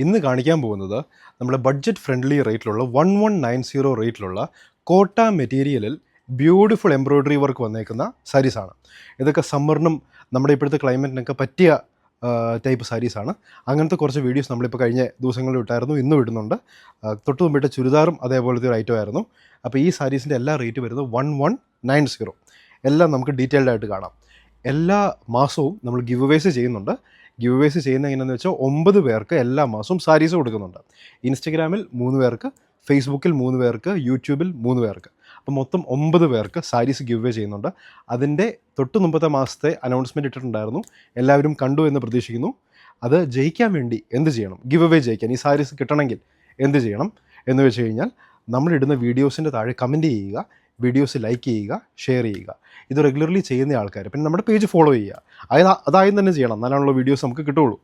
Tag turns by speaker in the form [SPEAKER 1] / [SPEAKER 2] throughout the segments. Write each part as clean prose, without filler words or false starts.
[SPEAKER 1] ഇന്ന് കാണിക്കാൻ പോകുന്നത് നമ്മുടെ ബഡ്ജറ്റ് ഫ്രണ്ട്ലി റേറ്റിലുള്ള 1190 റേറ്റിലുള്ള കോട്ട മെറ്റീരിയലിൽ ബ്യൂട്ടിഫുൾ എംബ്രോയ്ഡറി വർക്ക് വന്നേക്കുന്ന സാരീസാണ്. ഇതൊക്കെ സമ്മറിനും നമ്മുടെ ഇപ്പോഴത്തെ ക്ലൈമറ്റിനൊക്കെ പറ്റിയ ടൈപ്പ് സാരീസാണ്. അങ്ങനത്തെ കുറച്ച് വീഡിയോസ് നമ്മളിപ്പോൾ കഴിഞ്ഞ ദിവസങ്ങളിൽ ഇട്ടായിരുന്നു, ഇന്നും ഇടുന്നുണ്ട്. തൊട്ട് മുമ്പിട്ട് ചുരിദാറും അതേപോലത്തെ ഒരു ഐറ്റം ആയിരുന്നു. അപ്പോൾ ഈ സാരീസിൻ്റെ എല്ലാ റേറ്റ് വരുന്നത് 1190. എല്ലാം നമുക്ക് ഡീറ്റെയിൽഡ് ആയിട്ട് കാണാം. എല്ലാ മാസവും നമ്മൾ ഗിവ് അവേസ് ചെയ്യുന്നുണ്ട്. ഗിവ് അവേസ് ചെയ്യുന്ന എങ്ങനെയാണെന്ന് വെച്ചാൽ 9 പേർക്ക് എല്ലാ മാസവും സാരീസ് കൊടുക്കുന്നുണ്ട്. ഇൻസ്റ്റഗ്രാമിൽ 3 പേർക്ക്, ഫേസ്ബുക്കിൽ 3 പേർക്ക്, യൂട്യൂബിൽ 3 പേർക്ക്. അപ്പോൾ മൊത്തം 9 പേർക്ക് സാരീസ് ഗിവ് അവേ ചെയ്യുന്നുണ്ട്. അതിൻ്റെ തൊട്ട് മുമ്പത്തെ മാസത്തെ അനൗൺസ്മെൻറ്റ് ഇട്ടിട്ടുണ്ടായിരുന്നു. എല്ലാവരും കണ്ടു എന്ന് പ്രതീക്ഷിക്കുന്നു. അത് ജയിക്കാൻ വേണ്ടി എന്ത് ചെയ്യണം, ഗിവ് അവേ ജയിക്കാൻ, ഈ സാരീസ് കിട്ടണമെങ്കിൽ എന്ത് ചെയ്യണം എന്ന് വെച്ച് കഴിഞ്ഞാൽ നമ്മളിടുന്ന വീഡിയോസിൻ്റെ താഴെ കമൻറ്റ് ചെയ്യുക, വീഡിയോസ് ലൈക്ക് ചെയ്യുക, ഷെയർ ചെയ്യുക. ഇത് റെഗുലർലി ചെയ്യുന്ന ആൾക്കാർ പിന്നെ നമ്മുടെ പേജ് ഫോളോ ചെയ്യുക. അതായത് തന്നെ ചെയ്യണം, എന്നാലുള്ള വീഡിയോസ് നമുക്ക് കിട്ടുള്ളൂ.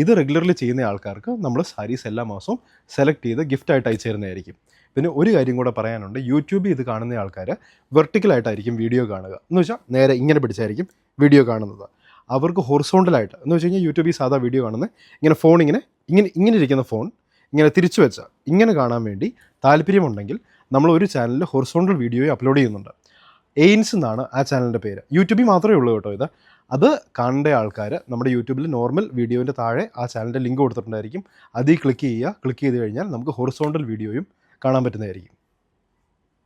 [SPEAKER 1] ഇത് റെഗുലർലി ചെയ്യുന്ന ആൾക്കാർക്ക് നമ്മൾ സാരീസ് എല്ലാ മാസവും സെലക്ട് ചെയ്ത് ഗിഫ്റ്റായിട്ട് അയച്ചു തരുന്നതായിരിക്കും. പിന്നെ ഒരു കാര്യം കൂടെ പറയാനുണ്ട്, യൂട്യൂബിൽ ഇത് കാണുന്ന ആൾക്കാർ വെർട്ടിക്കലായിട്ടായിരിക്കും വീഡിയോ കാണുക. എന്ന് വെച്ചാൽ നേരെ ഇങ്ങനെ പിടിച്ചായിരിക്കും വീഡിയോ കാണുന്നത്. അവർക്ക് ഹൊറിസോണ്ടലായിട്ട് എന്ന് വെച്ച് കഴിഞ്ഞാൽ യൂട്യൂബിൽ സാധാ വീഡിയോ കാണുന്നത് ഇങ്ങനെ ഫോൺ ഇങ്ങനെ ഇരിക്കുന്ന ഫോൺ ഇങ്ങനെ തിരിച്ചു വെച്ചാൽ ഇങ്ങനെ കാണാൻ വേണ്ടി താല്പര്യമുണ്ടെങ്കിൽ നമ്മൾ ഒരു ചാനലിൽ ഹൊറിസോണ്ടൽ വീഡിയോ അപ്ലോഡ് ചെയ്യുന്നുണ്ട്. എയിൻസ് എന്നാണ് ആ ചാനലിൻ്റെ പേര്. യൂട്യൂബിൽ മാത്രമേ ഉള്ളൂ കേട്ടോ ഇത്. അത് കാണേണ്ട ആൾക്കാർ നമ്മുടെ യൂട്യൂബിൽ നോർമൽ വീഡിയോൻ്റെ താഴെ ആ ചാനലിൻ്റെ ലിങ്ക് കൊടുത്തിട്ടുണ്ടായിരിക്കും. അതിൽ ക്ലിക്ക് ചെയ്യുക. ക്ലിക്ക് ചെയ്ത് കഴിഞ്ഞാൽ നമുക്ക് ഹൊറിസോണ്ടൽ വീഡിയോയും കാണാൻ പറ്റുന്നതായിരിക്കും.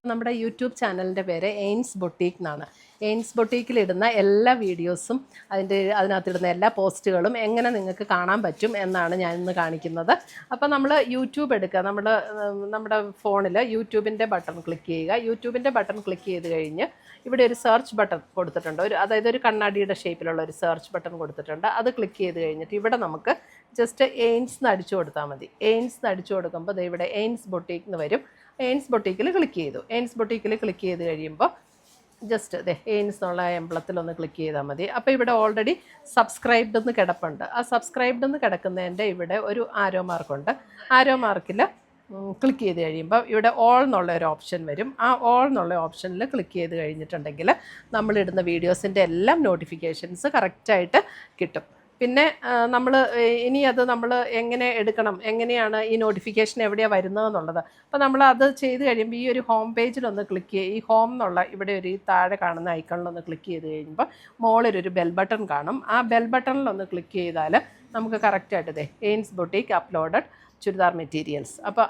[SPEAKER 2] നമ്മുടെ യൂട്യൂബ് ചാനലിൻ്റെ പേര് എയിൻസ് ബൊട്ടീക്ക് എന്നാണ്. എയിൻസ് ബൊട്ടീക്കിലിടുന്ന എല്ലാ വീഡിയോസും അതിനകത്തിടുന്ന എല്ലാ പോസ്റ്റുകളും എങ്ങനെ നിങ്ങൾക്ക് കാണാൻ പറ്റും എന്നാണ് ഞാൻ ഇന്ന് കാണിക്കുന്നത്. അപ്പോൾ നമ്മൾ യൂട്യൂബ് എടുക്കുക, നമ്മുടെ ഫോണിൽ യൂട്യൂബിൻ്റെ ബട്ടൺ ക്ലിക്ക് ചെയ്യുക. യൂട്യൂബിൻ്റെ ബട്ടൺ ക്ലിക്ക് ചെയ്ത് കഴിഞ്ഞ് ഇവിടെ ഒരു സെർച്ച് ബട്ടൺ കൊടുത്തിട്ടുണ്ട്. അതായത് ഒരു കണ്ണാടിയുടെ ഷേപ്പിലുള്ള ഒരു സെർച്ച് ബട്ടൺ കൊടുത്തിട്ടുണ്ട്. അത് ക്ലിക്ക് ചെയ്ത് കഴിഞ്ഞിട്ട് ഇവിടെ നമുക്ക് ജസ്റ്റ് എയിൻസ് എന്ന് അടിച്ചു കൊടുത്താൽ മതി. എയിൻസ് എന്ന് അടിച്ചു കൊടുക്കുമ്പോൾ ഇവിടെ എയിൻസ് ബൊട്ടീക്ക് എന്ന് വരും. എയിൻസ് ബൊട്ടീക്കിൽ ക്ലിക്ക് ചെയ്തു. എയിൻസ് ബൊട്ടീക്കിൽ ക്ലിക്ക് ചെയ്ത് കഴിയുമ്പോൾ ജസ്റ്റ് എയിൻസ് എന്നുള്ള എംബ്ലത്തിലൊന്ന് ക്ലിക്ക് ചെയ്താൽ മതി. അപ്പോൾ ഇവിടെ ഓൾറെഡി സബ്സ്ക്രൈബ്ഡ് എന്ന് കിടപ്പുണ്ട്. ആ സബ്സ്ക്രൈബ്ഡ് എന്ന് കിടക്കുന്നതിൻ്റെ ഇവിടെ ഒരു ആരോ മാർക്കുണ്ട്. ആരോ മാർക്കിൽ ക്ലിക്ക് ചെയ്ത് കഴിയുമ്പോൾ ഇവിടെ ഓൾ എന്നുള്ള ഒരു ഓപ്ഷൻ വരും. ആ ഓൾ എന്നുള്ള ഓപ്ഷനിൽ ക്ലിക്ക് ചെയ്ത് കഴിഞ്ഞിട്ടുണ്ടെങ്കിൽ നമ്മളിടുന്ന വീഡിയോസിൻ്റെ എല്ലാം നോട്ടിഫിക്കേഷൻസ് കറക്റ്റായിട്ട് കിട്ടും. പിന്നെ നമ്മൾ ഇനി അത് നമ്മൾ എങ്ങനെ എടുക്കണം, എങ്ങനെയാണ് ഈ നോട്ടിഫിക്കേഷൻ എവിടെയാണ് വരുന്നതെന്നുള്ളത്. അപ്പോൾ നമ്മൾ അത് ചെയ്ത് കഴിയുമ്പോൾ ഈ ഒരു ഹോം പേജിലൊന്ന് ക്ലിക്ക് ചെയ്യുക. ഈ ഹോം എന്നുള്ള ഇവിടെ ഒരു താഴെ കാണുന്ന ഐക്കണിലൊന്ന് ക്ലിക്ക് ചെയ്ത് കഴിയുമ്പോൾ മുകളിലൊരു ബെൽ ബട്ടൺ കാണും. ആ ബെൽ ബട്ടണിലൊന്ന് ക്ലിക്ക് ചെയ്താൽ നമുക്ക് കറക്റ്റായിട്ട് എയിൻസ് ബൊട്ടീക്ക് അപ്ലോഡഡ് ചുരിദാർ മെറ്റീരിയൽസ്, അപ്പോൾ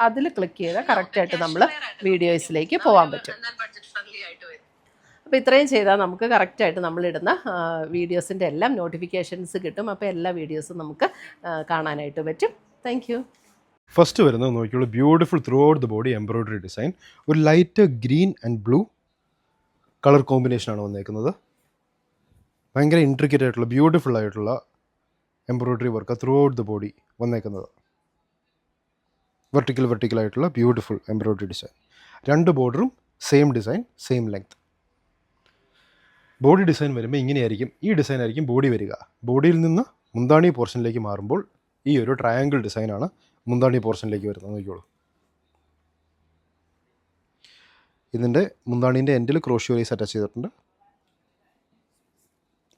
[SPEAKER 2] അതിൽ ക്ലിക്ക് ചെയ്താൽ കറക്റ്റായിട്ട് നമ്മൾ വീഡിയോസിലേക്ക് പോകാൻ പറ്റും. അപ്പോൾ ഇത്രയും ചെയ്താൽ നമുക്ക് കറക്റ്റായിട്ട് നമ്മളിടുന്ന വീഡിയോസിൻ്റെ എല്ലാം നോട്ടിഫിക്കേഷൻസ് കിട്ടും. അപ്പോൾ എല്ലാ വീഡിയോസും നമുക്ക് കാണാനായിട്ട് പറ്റും. Thank you.
[SPEAKER 1] ഫസ്റ്റ് വരുന്നത് നോക്കിയുള്ളൂ, beautiful throughout the body embroidery design. ഒരു light green and blue colour കോമ്പിനേഷനാണ് വന്നേക്കുന്നത്. ഭയങ്കര ഇൻട്രിക്കറ്റ് ആയിട്ടുള്ള ബ്യൂട്ടിഫുൾ ആയിട്ടുള്ള embroidery work throughout the body വന്നേക്കുന്നത്. വെർട്ടിക്കലായിട്ടുള്ള ബ്യൂട്ടിഫുൾ എംബ്രോയ്ഡറി ഡിസൈൻ. 2 ബോർഡറും same design, same length. Body design വരുമ്പോൾ ഇങ്ങനെയായിരിക്കും. ഈ ഡിസൈൻ ആയിരിക്കും ബോഡി വരിക. ബോഡിയിൽ നിന്ന് മുന്താണി പോർഷനിലേക്ക് മാറുമ്പോൾ ഈ ഒരു ട്രയാങ്കിൾ ഡിസൈനാണ് മുന്താണി പോർഷനിലേക്ക് വരുന്നത്. നോക്കിയോളൂ, ഇതിൻ്റെ മുന്താണീൻ്റെ എൻഡിൽ ക്രോഷ്യോ ലേസ് അറ്റാച്ച് ചെയ്തിട്ടുണ്ട്.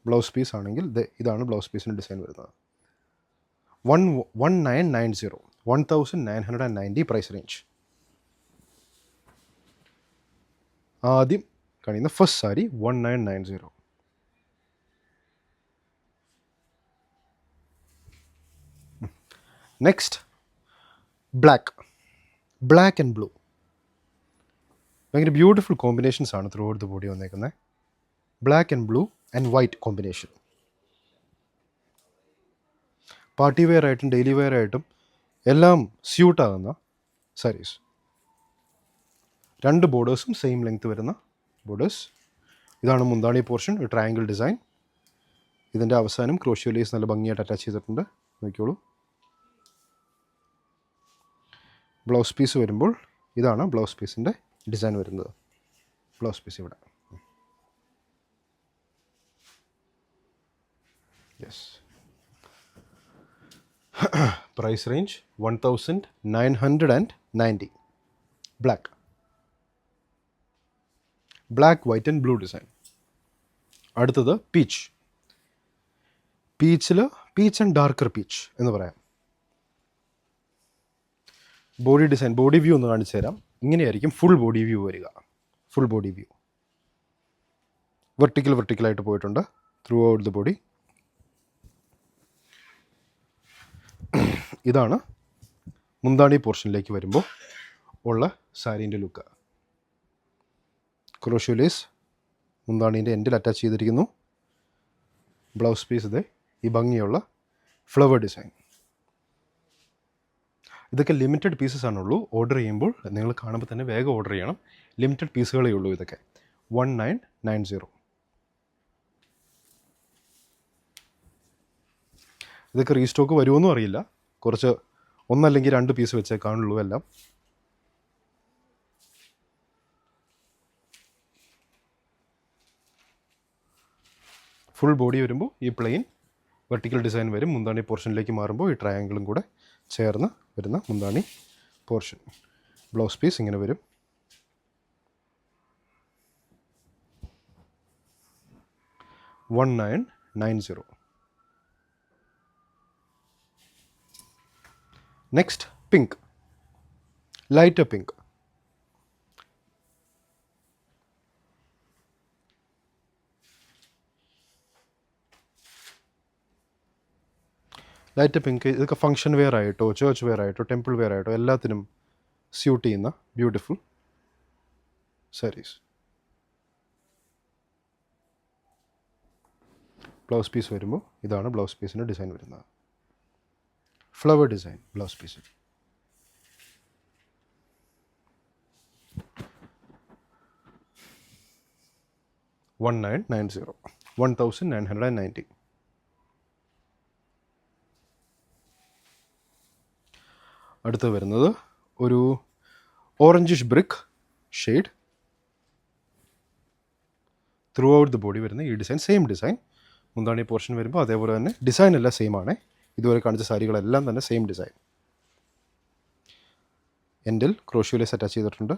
[SPEAKER 1] ബ്ലൗസ് പീസ് ആണെങ്കിൽ ഇതാണ് ബ്ലൗസ് പീസിൻ്റെ ഡിസൈൻ വരുന്നത്. 1990 പ്രൈസ് റേഞ്ച്. ആദ്യം കാണിക്കുന്ന first sari 1990. Next black and blue. ഭയങ്കര ബ്യൂട്ടിഫുൾ കോമ്പിനേഷൻസ് ആണ് ത്രൂ ഔട്ട് ദ ബോഡി വന്നേക്കുന്നത്. Black and blue and white combination. Party wear ആയിട്ടും ഡെയിലി വെയർ ആയിട്ടും എല്ലാം സ്യൂട്ടാകുന്ന സാരീസ്. 2 ബോർഡേഴ്സും സെയിം ലെങ്ത് വരുന്ന ബോർഡേഴ്സ്. ഇതാണ് മുന്താണി പോർഷൻ, ഒരു ട്രയാങ്കിൾ ഡിസൈൻ. ഇതിൻ്റെ അവസാനം ക്രോഷ്യോ ലേസ് നല്ല ഭംഗിയായിട്ട് അറ്റാച്ച് ചെയ്തിട്ടുണ്ട്. നോക്കിയോളൂ. ബ്ലൗസ് പീസ് വരുമ്പോൾ ഇതാണ് ബ്ലൗസ് പീസിൻ്റെ ഡിസൈൻ വരുന്നത്. ബ്ലൗസ് പീസ് ഇവിടെ. Yes. Price range 1990. Black white and blue design. അടുത്തത് പീച്ച് ആൻഡ് ഡാർക്കർ പീച്ച് എന്ന് പറയാം. ബോഡി ഡിസൈൻ, ബോഡി വ്യൂ ഒന്ന് കാണിച്ചു തരാം. ഇങ്ങനെയായിരിക്കും ഫുൾ ബോഡി വ്യൂ വരിക. ഫുൾ ബോഡി വ്യൂ വെർട്ടിക്കലായിട്ട് പോയിട്ടുണ്ട് ത്രൂ ഔട്ട് ദ ബോഡി. ഇതാണ് മുന്താണി പോർഷനിലേക്ക് വരുമ്പോൾ ഉള്ള സാരീൻ്റെ ലുക്ക്. ക്രോഷ്യോ ലേസ് മുന്താണീൻ്റെ എൻഡിൽ അറ്റാച്ച് ചെയ്തിരിക്കുന്നു. ബ്ലൗസ് പീസ് ഇത് ഈ ഭംഗിയുള്ള ഫ്ലവർ ഡിസൈൻ. ഇതൊക്കെ ലിമിറ്റഡ് പീസസ് ആണുള്ളൂ. ഓർഡർ ചെയ്യുമ്പോൾ നിങ്ങൾ കാണുമ്പോൾ തന്നെ വേഗം ഓർഡർ ചെയ്യണം. ലിമിറ്റഡ് പീസുകളേ ഉള്ളൂ ഇതൊക്കെ. 1990. ഇതൊക്കെ റീസ്റ്റോക്ക് വരുമോന്നും അറിയില്ല. കുറച്ച് ഒന്നല്ലെങ്കിൽ 2 പീസ് വെച്ചേ കാണുള്ളൂ എല്ലാം. ഫുൾ ബോഡി വരുമ്പോൾ ഈ പ്ലെയിൻ വെർട്ടിക്കൽ ഡിസൈൻ വരും. മുന്താണി പോർഷനിലേക്ക് മാറുമ്പോൾ ഈ ട്രയാങ്കിളും കൂടെ ചേർന്ന് വരുന്ന മുന്താണി പോർഷൻ. ബ്ലൗസ് പീസ് ഇങ്ങനെ വരും. $1990. Next pink, lighter pink. Light pink ഇതൊക്കെ ഫങ്ഷൻ വെയർ ആയിട്ടോ ചേർച്ച് വെയർ ആയിട്ടോ ടെമ്പിൾ വെയർ ആയിട്ടോ എല്ലാത്തിനും സ്യൂട്ട് ചെയ്യുന്ന ബ്യൂട്ടിഫുൾ സാരീസ്. ബ്ലൗസ് പീസ് വരുമ്പോൾ ഇതാണ് ബ്ലൗസ് പീസിൻ്റെ ഡിസൈൻ വരുന്നത്. Flower design blouse piece. $1990. അടുത്ത് വരുന്നത് ഒരു orangish brick shade. Throughout the body വരുന്ന ഈ ഡിസൈൻ സെയിം ഡിസൈൻ. മുന്താണി പോർഷൻ വരുമ്പോൾ അതേപോലെ തന്നെ ഡിസൈൻ എല്ലാം സെയിം ആണ്. ഇതുവരെ കാണിച്ച സാരികളെല്ലാം തന്നെ സെയിം ഡിസൈൻ. എൻഡിൽ ക്രോഷ്യോ ലേസ് അറ്റാച്ച് ചെയ്തിട്ടുണ്ട്.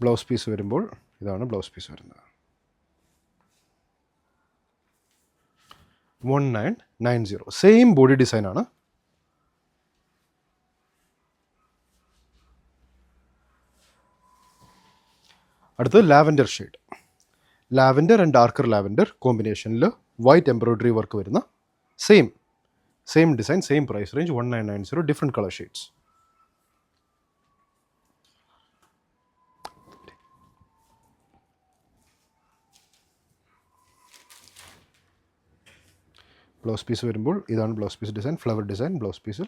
[SPEAKER 1] ബ്ലൗസ് പീസ് വരുമ്പോൾ ഇതാണ് ബ്ലൗസ് പീസ് വരുന്നത്. 1990. സെയിം ബോഡി ഡിസൈനാണ്. അടുത്തത് lavender shade. Lavender and darker lavender കോമ്പിനേഷനിൽ വൈറ്റ് എംബ്രോയ്ഡറി വർക്ക് വരുന്ന same design same price range. 1990. Different colour shades. Blouse piece വരുമ്പോൾ ഇതാണ് blouse piece design. Flower design blouse പീസിൽ.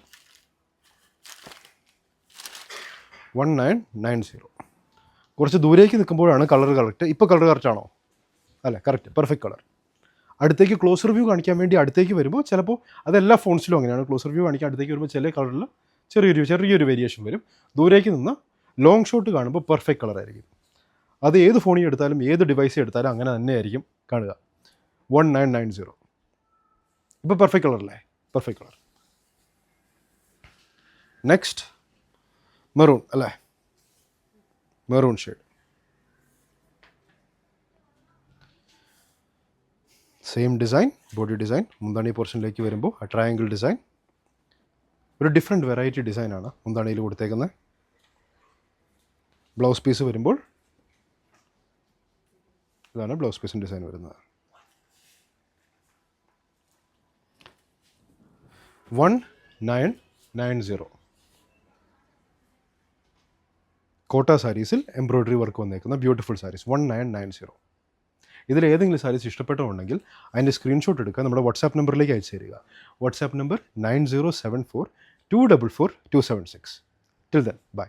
[SPEAKER 1] 1990. കുറച്ച് ദൂരേക്ക് നിൽക്കുമ്പോഴാണ് കളർ കറക്റ്റ്. ഇപ്പോൾ കളർ കറക്റ്റ് ആണോ? അല്ല, കറക്റ്റ്, പെർഫെക്റ്റ് കളർ. അടുത്തേക്ക് ക്ലോസ് റിവ്യൂ കാണിക്കാൻ വേണ്ടി അടുത്തേക്ക് വരുമ്പോൾ ചിലപ്പോൾ അതെല്ലാ ഫോൺസിലും അങ്ങനെയാണ്. ക്ലോസ് റിവ്യൂ കാണിക്കാൻ അടുത്തേക്ക് വരുമ്പോൾ ചില കളറിൽ ചെറിയൊരു വേരിയേഷൻ വരും. ദൂരേക്ക് നിന്ന് ലോങ് ഷോട്ട് കാണുമ്പോൾ പെർഫെക്റ്റ് കളറായിരിക്കും. അത് ഏത് ഫോണിൽ എടുത്താലും ഏത് ഡിവൈസിൽ എടുത്താലും അങ്ങനെ തന്നെയായിരിക്കും കാണുക. 1990. ഇപ്പോൾ പെർഫെക്റ്റ് കളറല്ലേ? Perfect colour. നെക്സ്റ്റ് മെറൂൺ അല്ലേ? Maroon shade. Same design body design. മുന്താണി പോർഷനിലേക്ക് വരുമ്പോൾ ആ ട്രയാങ്കിൾ ഡിസൈൻ. ഒരു ഡിഫറെൻറ്റ് വെറൈറ്റി ഡിസൈനാണ് മുന്താണിയിൽ കൊടുത്തേക്കുന്നത്. ബ്ലൗസ് പീസ് വരുമ്പോൾ ഇതാണ് ബ്ലൗസ് പീസിൻ്റെ ഡിസൈൻ വരുന്നത്. 1990. കോട്ട സാരീസിൽ എംബ്രോയ്ഡറി വർക്ക് വന്നേക്കുന്ന ബ്യൂട്ടിഫുൾ സാരീസ്. 1990. ഇതിൽ ഏതെങ്കിലും സാരീസ് ഇഷ്ടപ്പെട്ടുണ്ടെങ്കിൽ അതിൻ്റെ സ്ക്രീൻഷോട്ട് എടുക്കുക, നമ്മുടെ വാട്സാപ്പ് നമ്പറിലേക്ക് അയച്ചു തരിക. WhatsApp number 9074 244 276. Till then bye.